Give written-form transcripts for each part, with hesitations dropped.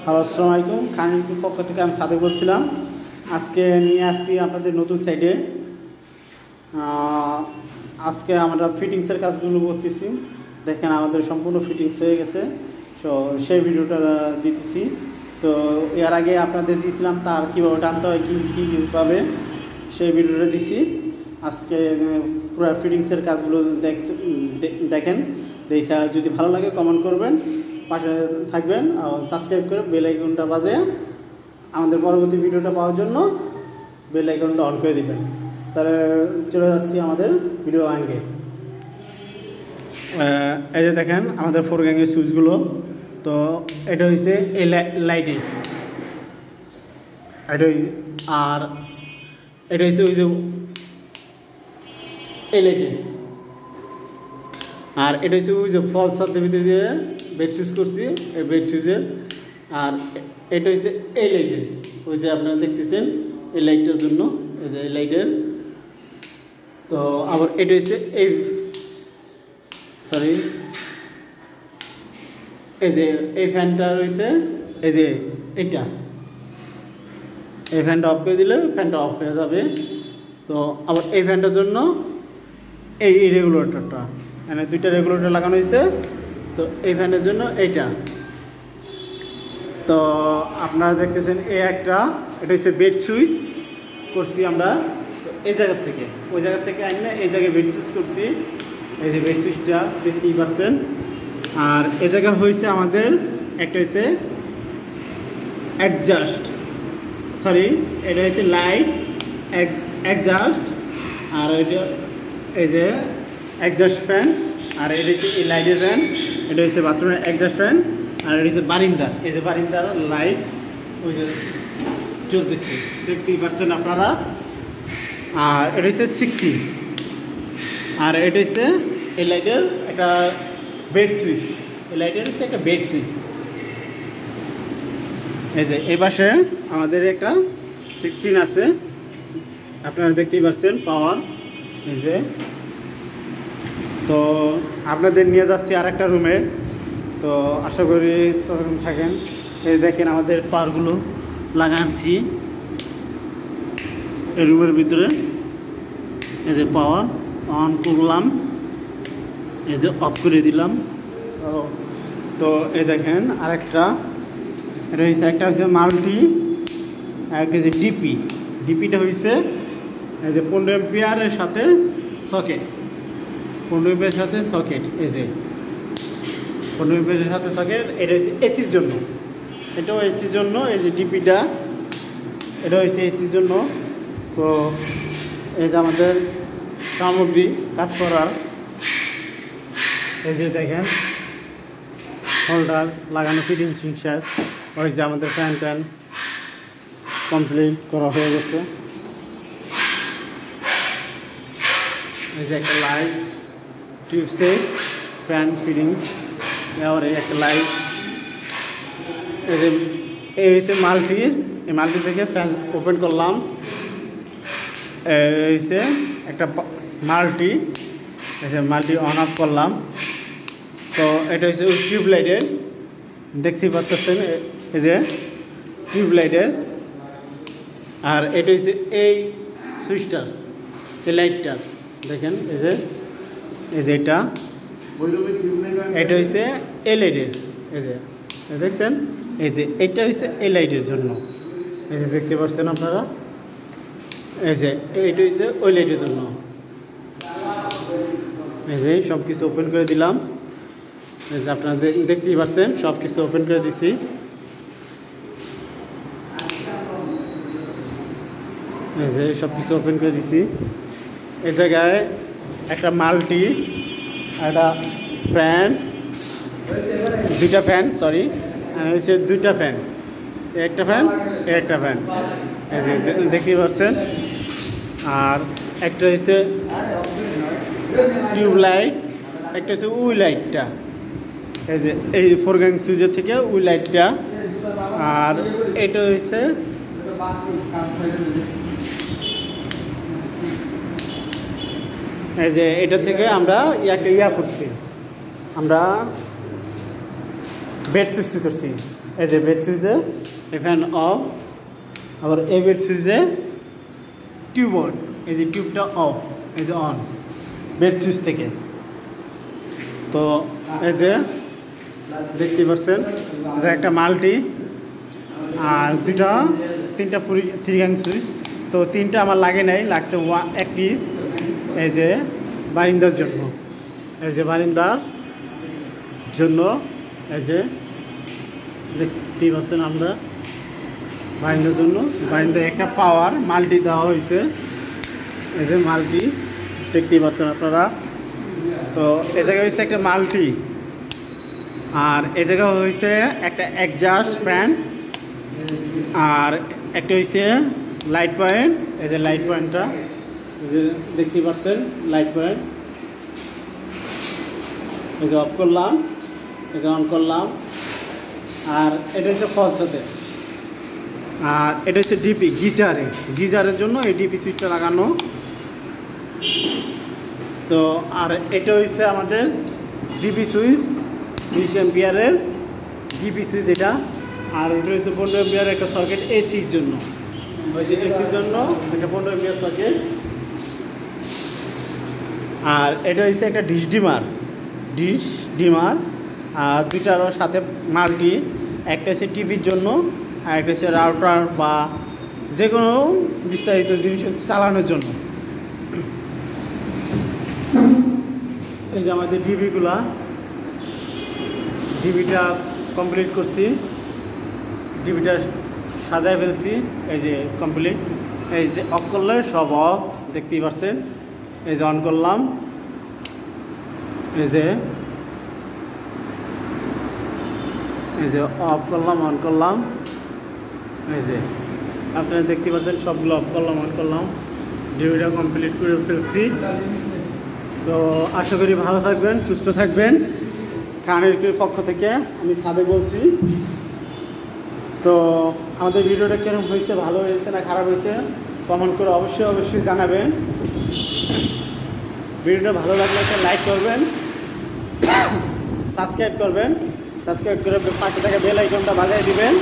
Hello, আসসালামু আলাইকুম। খানির পক্ষ থেকে আমি সাদেক বলছিলাম। আজকে নিয়ে আসছি আপনাদের নতুন সাইডে। আজকে আমরা ফিটিংসের কাজগুলো করতেছি। দেখেন আমাদের সম্পূর্ণ ফিটিংস হয়ে গেছে, তো সেই ভিডিওটা দিতেছি। তো এর আগে আপনাদের দিয়েছিলাম তার কীভাবে টানতে হয়, কীভাবে সেই ভিডিওটা দিছি। আজকে পুরো ফিটিংসের কাজগুলো দেখেন। দেখা যদি ভালো লাগে কমেন্ট করবেন, পাশে থাকবেন, সাবস্ক্রাইব করে বেল আইকনটা বাজে আমাদের পরবর্তী ভিডিওটা পাওয়ার জন্য বেল আইকনটা অন করে দিবেন। তাহলে চলে যাচ্ছি আমাদের ভিডিও আঙ্গে। এই যে দেখেন আমাদের 4 গ্যাংয়ের সুইচগুলো। তো এটা হচ্ছে এই লাইটে, এটা আর এটা হচ্ছে ওই যে এই লাইটে, আর এটা হচ্ছে ওই যে ফল সার্টিফিকেট দিয়ে বেড সুইচ করছি, এই বেড সুইচের। আর এটা হচ্ছে এই লাইটের, ওই যে আপনারা দেখতেছেন এই লাইটটার জন্য, এই যে এই লাইটের। তো আবার এটা হচ্ছে এই এই যে এই ফ্যানটা রয়েছে, এই যে এইটা, এই ফ্যানটা অফ করে দিলে ফ্যানটা অফ হয়ে যাবে। তো আবার এই ফ্যানটার জন্য এই রেগুলেটরটা, মানে 2টা রেগুলেটর লাগানো হয়েছে। তো এই ফ্যানের জন্য এইটা। তো আপনারা দেখতেছেন এই একটা, এটা হচ্ছে বেড সুইচ করছি আমরা। তো এই জায়গা থেকে ওই জায়গা থেকে আইনে এই জায়গায় বেড সুইচ করছি, এই যে বেড সুইচটা দেখতেই পাচ্ছেন। আর এই জায়গা হয়েছে আমাদের একটা হচ্ছে অ্যাডজাস্ট, এটা হচ্ছে লাইট অ্যাডজাস্ট, আর এটা এই যে অ্যাডজাস্ট ফ্যান, আর এটা হচ্ছে এই লাইটের ফ্যান, এটা হচ্ছে বাথরুমের অ্যাডজাস্ট ফ্যান, আর এটা হচ্ছে বারিন্দা, এই যে বারিন্দার লাইট ওই যে চলতেছে দেখতেই পাচ্ছেন আপনারা। আর এটা হচ্ছে 60, আর এটা হচ্ছে এই লাইটের একটা বেড সুইচ, এই লাইটের হচ্ছে একটা বেড সুইচ। এই যে এই পাশে আমাদের একটা 6 পিন আছে, আপনারা দেখতেই পাচ্ছেন পাওয়ার। এই যে তো আপনাদের নিয়ে যাচ্ছি আর একটা রুমে, তো আশা করি তখন থাকেন। এই দেখেন আমাদের পাওয়ারগুলো লাগাচ্ছি এই রুমের ভিতরে। এই যে পাওয়ার অন করলাম, এই যে অফ করে দিলাম। তো এই দেখেন আরেকটা, এটা হচ্ছে একটা হচ্ছে মাল্টি, একটা হচ্ছে ডিপিটা হয়েছে এই যে 15 এম্পিয়ারের সাথে সকেট, 15 এম্পিয়ারের সাথে সকেট, এই যে 15 এম্পিয়ারের সাথে সকেট। এটা হচ্ছে এসির জন্য, এটাও এসির জন্য। এই যে ডিপিটা, এটা হচ্ছে এসির জন্য। তো এই যে আমাদের সামগ্রী কাজ করার, এই যে দেখেন হোল্ডার লাগানো, ফিটিং শেষ। ওই যে আমাদের ফ্যান কমপ্লিট করা হয়ে গেছে। এই যে একটা লাইট টিউবসে ফ্যান ফিটিং, আবার এই একটা লাইট। এই যে এই হচ্ছে মাল্টির, এই মাল্টি থেকে ফ্যান ওপেন করলাম। এই হচ্ছে একটা মাল্টি, এই যে মাল্টি অন অফ করলাম। তো এটা হচ্ছে টিউব লাইটের, দেখতেই পাচ্ছেন এই যে টিউব লাইটের। আর এটা হচ্ছে এই সুইচটার, এই লাইটটার দেখেন, এই যে এটা হচ্ছে এই লাইটের, এই যে দেখছেন, এই যে এটা হচ্ছে এই লাইটের জন্য। এই যে দেখতে পাচ্ছেন আপনারা, এই যে এইটা হচ্ছে ওই লাইটের জন্য। এই যে সব কিছু ওপেন করে দিলাম, এই যে আপনারা দেখতেই পাচ্ছেন সব কিছু ওপেন করে দিচ্ছি। এই যে সব কিছু ওপেন করে দিচ্ছি। এই জায়গায় একটা মাল্টি, একটা ফ্যান, 2টা ফ্যান, হচ্ছে 2টা ফ্যান, একটা ফ্যান একটা ফ্যান, এই যে দেখতেই পাচ্ছেন। আর একটা হচ্ছে টিউব লাইট, একটা হচ্ছে ওই লাইটটা, এই যে এই 4 গ্যাং সুইচের থেকে ওই লাইটটা। আর এটা হচ্ছে এই যে এটা থেকে আমরা একটা করছি, আমরা বেড সুইচ করছি, এই যে বেড সুইচে ফ্যান অফ, আবার এই বেড সুইচে টিউব অন, এই যে টিউবটা অফ, এই যে অন বেড সুইচ থেকে। তো এই যে দেখতে পাচ্ছেন যে একটা মাল্টি আর তিনটা থ্রি গ্যাং সুইচ। তো তিনটা আমার লাগে নাই, লাগছে এক পিস এই যে বারিন্দার জন্য, এই যে বারিন্দার জন্য এই যে দেখতেই পাচ্ছেন আমরা বারিন্দার জন্য। বারিন্দায় একটা পাওয়ার মাল্টি দেওয়া হয়েছে, এই যে মাল্টি দেখতেই পাচ্ছেন আপনারা। তো এ জায়গায় হয়েছে একটা মাল্টি, আর এ জায়গায় হয়েছে একটা এক্সজস্ট ফ্যান, আর একটা হয়েছে লাইট পয়েন্ট। এই যে লাইট পয়েন্টটা যে দেখতেই পাচ্ছেন, লাইট পয়েন্ট এই যে অফ করলাম, এই যে অন করলাম। আর এটা হচ্ছে ফলসতে, আর এটা হচ্ছে ডিপি গিজারের জন্য এই ডিপি সুইচটা লাগানো। তো আর এটা হচ্ছে আমাদের ডিপি সুইচ 20 অ্যাম্পিয়ারের ডিপি সুইচ এটা। আর এটা হচ্ছে 15 অ্যাম্পিয়ারের একটা সকেট এসির জন্য, ওই যে এসির জন্য একটা 15 অ্যাম্পিয়ার সকেট। আর এটা হচ্ছে একটা ডিশ ডিমার, আর দুইটারও সাথে মাল্টি, একটা হচ্ছে টিভির জন্য আর একটা হচ্ছে রাউটার বা যে কোনো বিস্তারিত জিনিস চালানোর জন্য। এই যে আমাদের ডিবিটা কমপ্লিট করছি, ডিবিটা সাজায় ফেলছি, এই যে কমপ্লিট। এই যে অফ করলে সব অফ দেখতেই পাচ্ছেন, এই যে অন করলাম, এই যে অফ করলাম, অন করলাম, এই যে আপনারা দেখতে পাচ্ছেন সবগুলো অফ করলাম, অন করলাম, ডিবিটা কমপ্লিট করে ফেলছি। তো আশা করি ভালো থাকবেন, সুস্থ থাকবেন। খানের পক্ষ থেকে আমি সাদেক বলছি। তো আমাদের ভিডিওটা কেরকম হয়েছে, ভালো হয়েছে না খারাপ হয়েছে কমেন্ট করে অবশ্যই জানাবেন। ভিডিওটা ভালো লাগলে একটা লাইক করবেন, সাবস্ক্রাইব করে পাশে থাকা বেল আইকনটা বাজিয়ে দিবেন।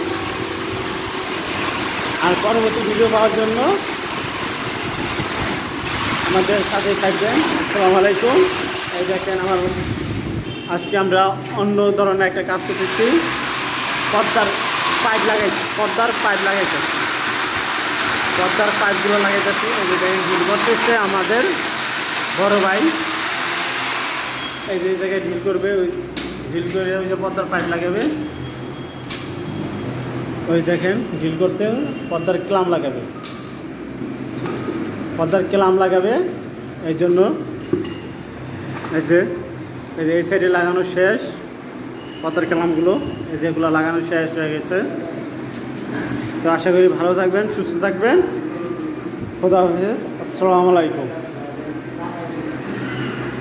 আর পরবর্তী ভিডিও পাওয়ার জন্য আমাদের সাথে থাকবেন। আসসালামু আলাইকুম। এই দেখেন আজকে আমরা অন্য ধরনের একটা কাজ করতেছি, পর্দার পাইপগুলো লাগাইতেছি। এই যে দেখেন ঢিল করতেছে আমাদের বড় ভাই, এই যে জায়গায় ঢিল করবে, ওই ঢিল করে ওই যে পর্দার পাইপ লাগাবে। ওই দেখেন ঢিল করছে, পর্দার ক্লাম লাগাবে। এই জন্য এই সাইডে লাগানো শেষ, পর্দার ক্লামগুলো এই যেগুলো লাগানো শেষ হয়ে গেছে। তো আশা করি ভালো থাকবেন, সুস্থ থাকবেন। খোদা হাফেজ, আসসালামু আলাইকুম।